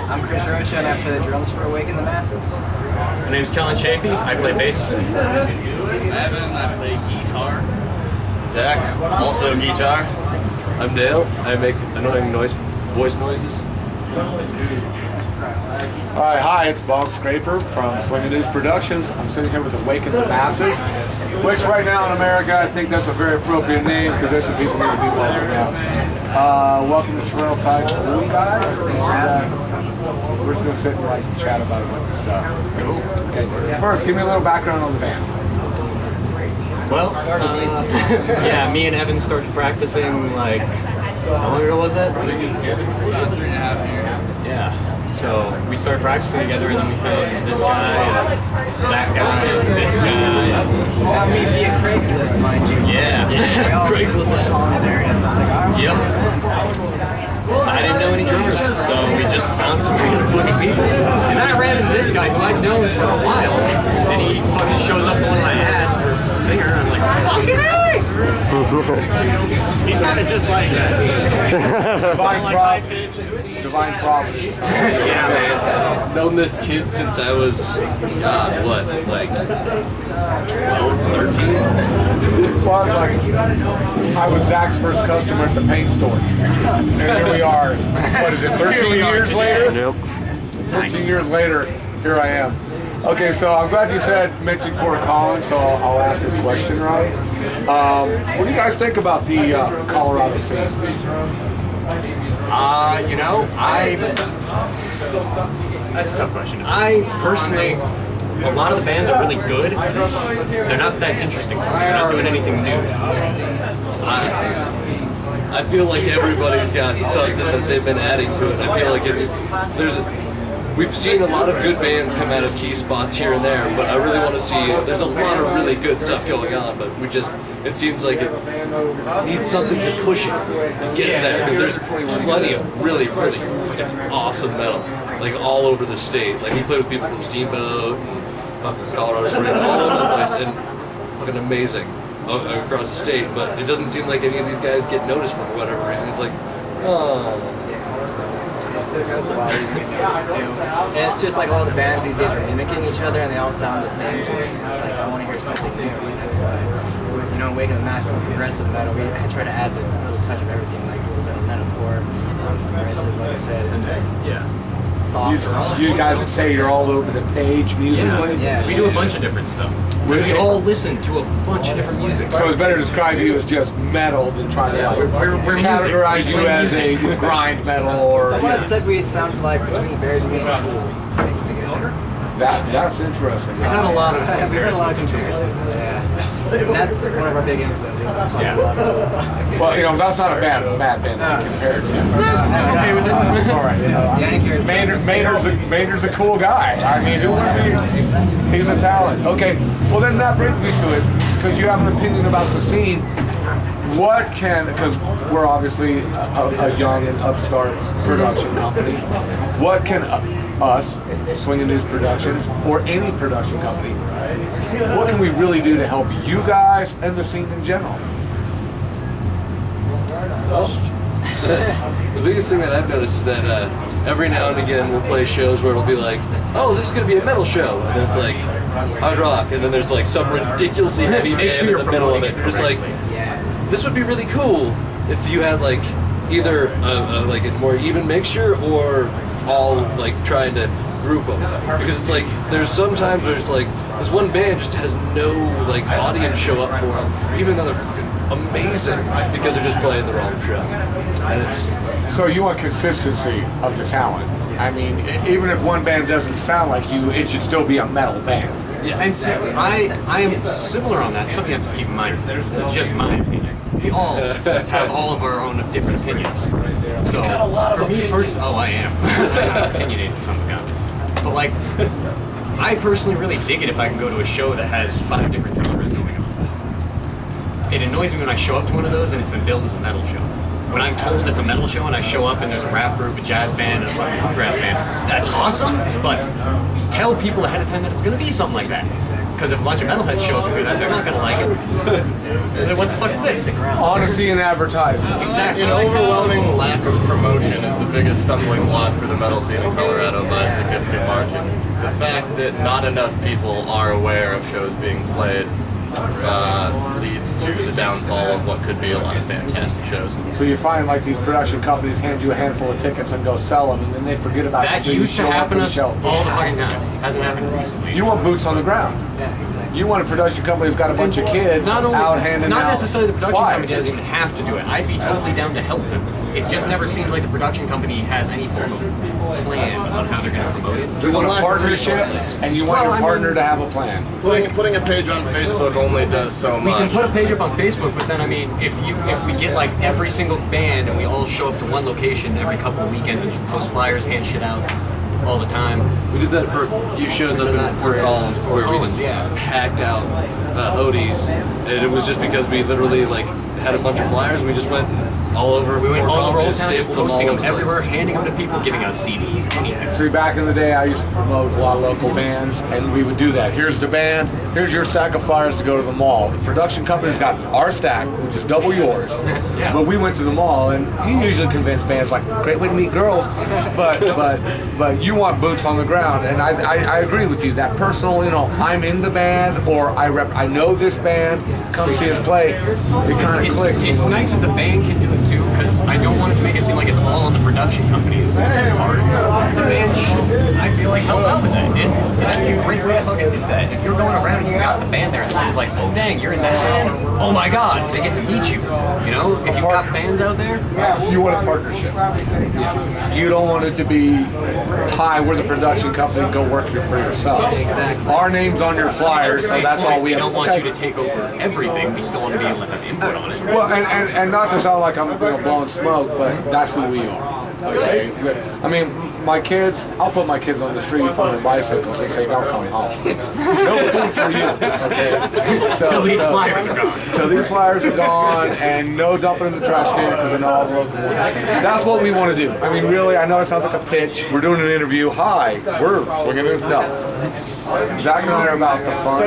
I'm Chris Rocha and I play the drums for Awaken the Masses. My name's Kellen Chafee. I play bass. Evan, I play guitar. Zach, also guitar. I'm Dale. I make annoying voice noises. Alright, hi, it's Bogscraper from Noose Productions. I'm sitting here with Awaken the Masses, which right now in America, I think that's a very appropriate name because there's some people who need to be welcome now. Welcome to Trailside Saloon, guys. We're just going to sit and chat about a bunch of stuff. Okay. First, give me a little background on the band. Well, yeah, me and Evan started practicing like, how long ago was that? About 3.5 years. Yeah. So we started practicing together, and then we found this guy, and that guy, and this guy. Found me via Craigslist, mind you. Yeah. Craigslist in Collins area, so I was like, alright. Yep. So I didn't know any drummers, so we just found some random fucking people. And then I ran into this guy who I'd known for a while, and he fucking shows up to one of my ads for singer, and I'm like, fucking hey! He sounded just like that. Divine Providence. Yeah, man. Known this kid since I was, like 12, 13? Well, I was Zach's first customer at the paint store. And here we are, what is it, 13 years later? Yep. 13 years later, here I am. Okay, so I'm glad you mentioned Fort Collins, so I'll ask this question, right? What do you guys think about the Colorado scene? That's a tough question. I personally, a lot of the bands are really good. They're not that interesting for me. They're not doing anything new. I feel like everybody's got something that they've been adding to it. I feel like we've seen a lot of good bands come out of key spots here and there, but I really want to see, there's a lot of really good stuff going on, but it seems like it needs something to push it to get it there, because there's plenty of really, really fucking awesome metal, like all over the state. Like we play with people from Steamboat and fucking Colorado Springs, all over the place, and fucking amazing across the state, but it doesn't seem like any of these guys get noticed for whatever reason. It's like, oh. That's why we get noticed too. And it's just like a lot of the bands these days are mimicking each other and they all sound the same to me. It's like, I want to hear something new. And that's why, Awaken the Masses with progressive metal, we try to add a little touch of everything, like a little bit of metalcore, progressive, like I said, and soft. You guys would say you're all over the page musically? Yeah. We do a bunch of different stuff. We all listen to a bunch of different music. So it's better to describe you as just metal than trying to we're categorize music. you as a grind metal or... Someone had said we sounded like Between the Buried and Me and Tool mixed together. That's interesting. We've had a lot of We've had a lot of comparisons. comparisons, yeah. And that's one of our big influences. Well, that's not a bad band to be compared to. I'm okay with it. All right. Maynard's a cool guy. I mean, who would be? He's a talent. Okay, well then that brings me to it, because you have an opinion about the scene. Because we're obviously a young and upstart production company, what can us, Noose Productions, or any production company, what can we really do to help you guys and the scene in general? The biggest thing that I've noticed is that every now and again we'll play shows where it'll be like, oh, this is going to be a metal show, and then it's like hard rock, and then there's like some ridiculously heavy band in the middle of it. Just like, this would be really cool if you had like either like a more even mixture or all like trying to group them, because it's like there's sometimes there's like this one band just has no like audience show up for them, even though they're fucking amazing, because they're just playing the wrong show. And it's so you want consistency of the talent. I mean, even if one band doesn't sound like you, it should still be a metal band. Yeah, and so I am similar on that. Something you have to keep in mind. This is just my opinion. We all have all of our own different opinions. So for me personally, I am. I'm opinionated some kind. But like, I personally really dig it if I can go to a show that has 5 different genres going on. It annoys me when I show up to one of those and it's been billed as a metal show. When I'm told it's a metal show and I show up and there's a rap group, a jazz band, and a fucking bluegrass band, that's awesome, but tell people ahead of time that it's going to be something like that. Because if a bunch of metalheads show up and hear that, they're not gonna like it. What the fuck's this? Honesty in advertising. Exactly. An overwhelming lack of promotion is the biggest stumbling block for the metal scene in Colorado by a significant margin. The fact that not enough people are aware of shows being played leads to the downfall of what could be a lot of fantastic shows. So you find like these production companies hand you a handful of tickets and go sell them, and then they forget about it. That until you used to show up happen for the us show. all the fucking time. Hasn't happened recently. You want boots on the ground. Yeah, exactly. You want a production company who's got a bunch of kids Not only, out handing not out necessarily the production flyers. company doesn't even have to do it. I'd be totally down to help them. It just never seems like the production company has any form of plan on how they're going to promote it. You want a lack of partnership, resources. and you want Well, your I partner mean- to have a plan. Putting a page on Facebook only does so We can much. put a page up on Facebook, but then I mean, if we get like every single band and we all show up to one location every couple of weekends and just post flyers, hand shit out all the time. We did that for a few shows up in Fort Collins where we just packed out Hoodies, and it was just because we literally like had a bunch of flyers. We just went all over. We went Fort all over Old Collins, Town, just stapled them posting all them over the everywhere, place. handing them to people, giving out CDs, anything. See, back in the day, I used to promote a lot of local bands, and we would do that. Here's the band, here's your stack of flyers to go to the mall. The production company's got our stack, which is double yours. Yeah. But we went to the mall, and you usually convince bands like, great way to meet girls, but you want boots on the ground, and I agree with you. That personal, I'm in the band, or I know this band, come see us play. It kind of clicks. It's nice that the band can do it too, because I don't want it to make it seem like it's all on the production company's part. The band should, I feel like, help out with that. That'd be a great way to fucking do that. If you're going around and you got the band there and someone's like, oh dang, you're in that band? Oh my god, they get to meet you. If you've got fans out there, You want a partnership. You don't want it to be, hi, we're the production company, go work here for yourself. Exactly. Our name's on your flyers, so that's all we have. don't want you to take over everything. We still want to be able to have input on it. Well, and not to sound like I'm blowing smoke, but that's who we are. Okay? I mean, my kids, I'll put my kids on the street on their bicycles and say, don't come home. No food for you. Okay? Till these flyers are gone. Till these flyers are gone, and no dumping in the trash can because they're not all the local ones. That's what we want to do. I mean, really, I know it sounds like a pitch. We're doing an interview. Hi, we're swinging it. No. Zach and I are about the fun,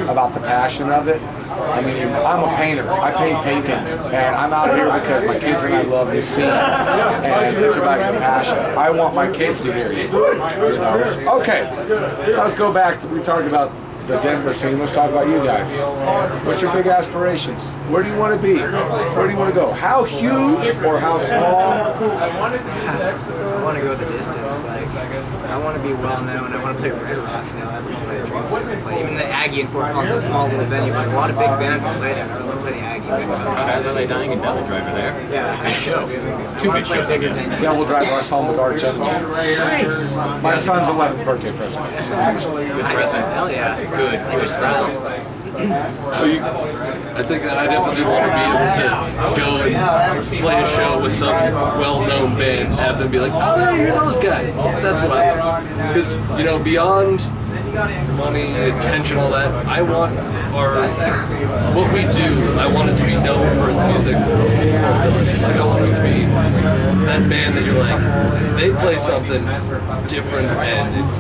about the passion of it. I mean, I'm a painter. I paint paintings, and I'm out here because my kids and I love this scene, and it's about your passion. I want my kids to hear you. Okay, let's go back. We talked about the Denver scene. Let's talk about you guys. What's your big aspirations? Where do you want to be? Where do you want to go? How huge or how small? I want to go the distance. I want to be well known. I want to play Red Rocks now. That's one of my dreams is to play. Even the Aggie in Fort Collins, a small little venue, but a lot of big bands will play there. I want to play the Aggie. We haven't got a chance Are to. they dying in Devil Driver there? Yeah, Big show. Two big shows, I guess. Devil Driver, our song with Arch Enemy. Nice. My son's 11th birthday present. Nice. Hell yeah. Good. Like your style. So I think that I definitely want to be able to go and play a show with some well-known band, have them be like, oh yeah, you're those guys. That's what I want. Because, beyond money, attention, all that, I want what we do, I want it to be known for its musical ability. Like, I want us to be that band that you're like, they play something different and it's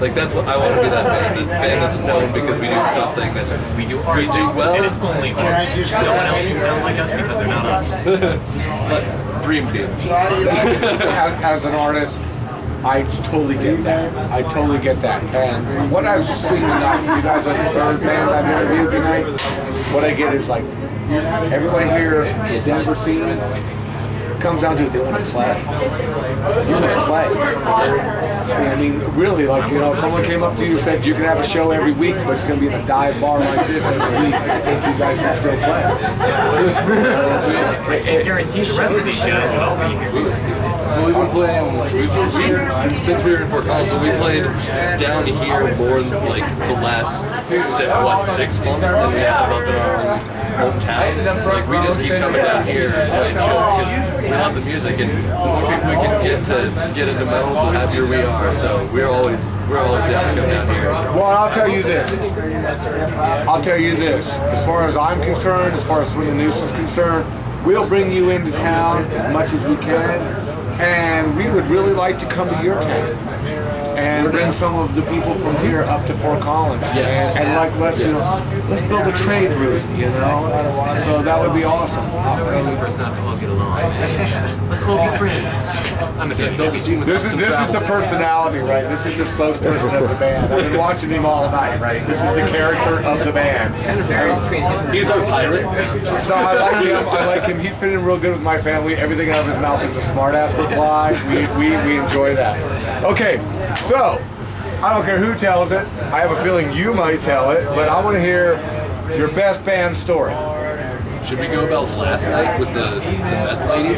like, that's what I want to be, that band. The band that's known because we do something that We do art. we do well. And it's only ours. No one else can sound like us because they're not us. But dream team. As an artist, I totally get that. I totally get that. And what I've seen tonight, you guys are the third band I've interviewed tonight. What I get is like, everybody here, the Denver scene, comes down to it, they want to play. You want to play. I mean, really, like, someone came up to you and said, you can have a show every week, but it's going to be in a dive bar like this every week. I think you guys can still play. I can't guarantee the rest of these shows will all be here. Well, we've been playing, since we were in Fort Collins, but we played down here more than like the last, 6 months than we have up in our own hometown. Like, we just keep coming down here and playing shows because we love the music, and the more people we can get to get into metal, the happier we are. So we're always down to come down here. Well, I'll tell you this. As far as I'm concerned, as far as when the Noose is concerned, we'll bring you into town as much as we can, and we would really like to come to your town. and bring some of the people from here up to Fort Collins. Yes. And like let's build a trade route, you know. So that would be awesome. Reason for us not to all get along, man. Let's all be friends. I'm a big This is the personality, right? This is the spokesperson of the band. I've been watching him all night, right? This is the character of the band. He's our pirate. So I like him. I like him. He'd fit in real good with my family. Everything out of his mouth is a smart ass reply. We enjoy that. Okay, so I don't care who tells it. I have a feeling you might tell it, but I want to hear your best band story. Should we go about last night with the meth lady?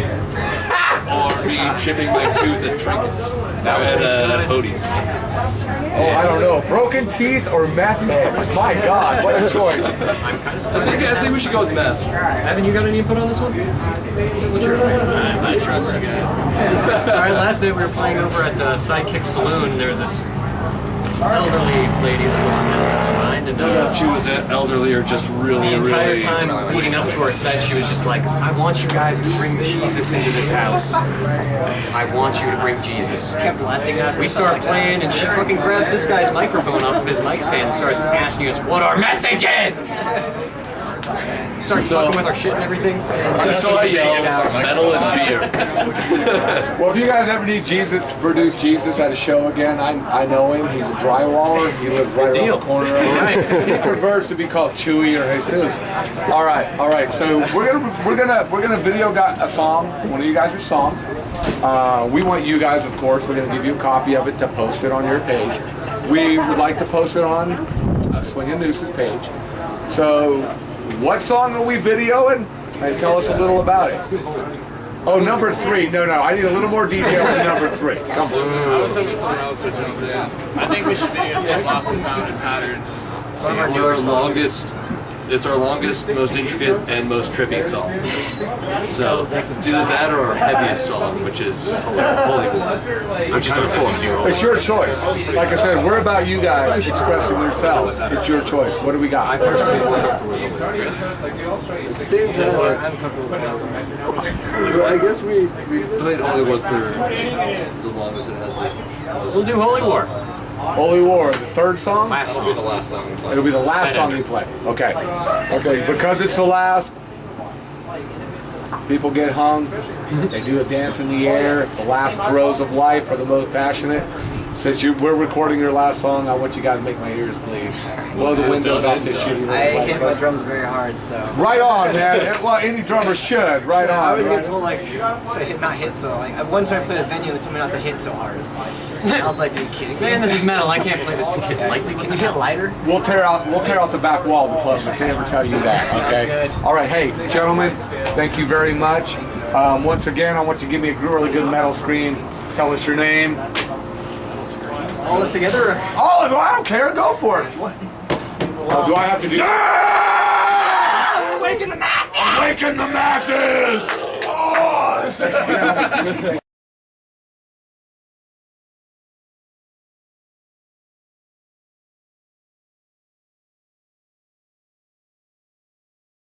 Or me chipping my tooth at trinkets? At Bodie's. Oh, I don't know. Broken teeth or meth heads? My God, what a choice. I think we should go with meth. Haven't you got any input on this one? What's your opinion? I trust you guys. Alright, last night we were playing over at the Sidekick Saloon, and there was this elderly lady that wouldn't have mind. And I don't know if she was elderly or just really, the entire really... time leading up to our set, she was just like, I want you guys to bring Jesus into this house. I want you to bring Jesus. Kept blessing us. We start playing, and she fucking grabs this guy's microphone off of his mic stand and starts asking us what our message is! Starts fucking with our shit and everything. So I yelled, metal and beer. Well, if you guys ever need Jesus to produce Jesus at a show again, I know him. He's a drywaller. He lives right around the corner. He prefers to be called Chewy or Jesus. All right. So we're gonna video a song, one of you guys' songs. We want you guys, of course. We're gonna give you a copy of it to post it on your page. We would like to post it on Swingin' Noose's page. So, what song are we videoing? And tell us a little about it. Oh, number 3. No, I need a little more detail on number 3. Come on. I was hoping someone else would jump in. I think we should video some Lost and Found in Patterns. It's our longest, most intricate, and most trippy song. So it's either that or our heaviest song, which is Holy War, which is our 4th. It's your choice. Like I said, we're about you guys expressing yourselves. It's your choice. What do we got? I personally feel comfortable with it. At the same time, I guess we played Holy War for the longest it has been. We'll do Holy War. Holy War, the 3rd song? Last It'll be song. the last song we play. It'll be the last song you play. Okay, because it's the last, people get hung, they do a dance in the air, the last throes of life are the most passionate. Since we're recording your last song, I want you guys to make my ears bleed. Blow the windows off this shitty I little hit my drums very hard, so. Right on, man. Well, any drummer should. Right on. I always right? get told like to not hit so like one time I played at a venue and they told me not to hit so hard. I was like, are you kidding me? Man, this is metal. I can't play this kid lightly. Can you hit lighter? We'll tear out the back wall of the club if they ever tell you that. Okay. Sounds good. All right. Hey, gentlemen, thank you very much. Once again, I want you to give me a really good metal scream. Tell us your name. All this together? Or? Oh, I don't care. Go for it. What? Do I have to do? Yeah! Awaken the masses! Awaken the masses! Oh!